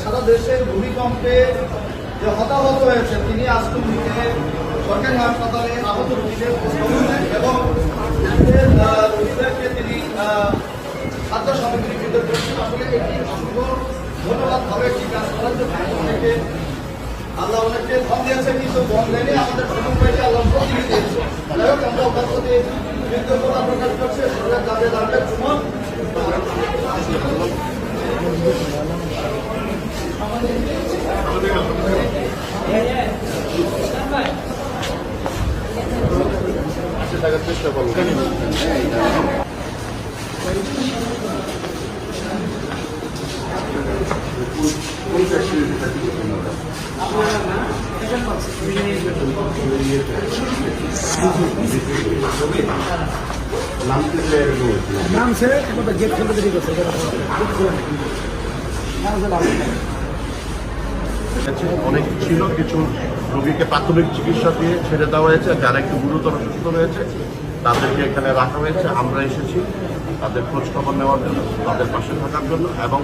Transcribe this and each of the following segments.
সারা দেশে ভূমিকম্পে যে হতাহত হয়েছে তিনি আজকে সরকারি হাসপাতালে আহত রোগীদের এবং রোগীদেরকে তিনি খাদ্য সামগ্রী বিতরণ করছেন। আসলে এটি অসংখ্য ধন্যবাদ হবে একটি কাজ করার জন্য অনেকে আল্লাহ অনেককে ধন দিয়েছে কিন্তু ধন দেয়নি আমাদের সমবায়কে আল্লাহ প্রতিনিধি দিয়েছে। যাই হোক আমরা ওখান থেকে কৃতজ্ঞতা প্রকাশ করছে সরকার তাদের দাঁড়াবে সুমন চেষ্টা করবো। नाम से गेट खोलते देरी करছে অনেক ছিল, কিছু রোগীকে প্রাথমিক চিকিৎসা দিয়ে ছেড়ে দেওয়া হয়েছে, যারা একটু গুরুতর অসুস্থ রয়েছে তাদেরকে এখানে রাখা হয়েছে। আমরা এসেছি তাদের খোঁজ খবর নেওয়ার জন্য, তাদের পাশে থাকার জন্য এবং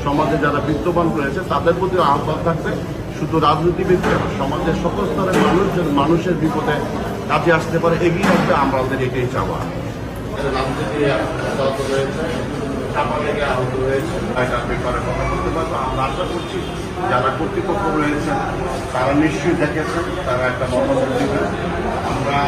সমাজে যারা বিত্তবান রয়েছে তাদের প্রতি আহ্বান থাকবে শুধু রাজনীতিবিদ সমাজের সকল স্তরের মানুষের বিপদে কাজে আসতে পারে, এগিয়ে আসবে। আমাদের এটাই চাওয়া। রাজনীতি রয়েছে, চাপা লেগে আহত রয়েছে, ব্যাপারে কথা বলতে পারবো। আমরা আশা করছি যারা কর্তৃপক্ষ রয়েছে তারা নিশ্চয়ই দেখেছেন, তারা একটা মতামত দিবেন। আমরা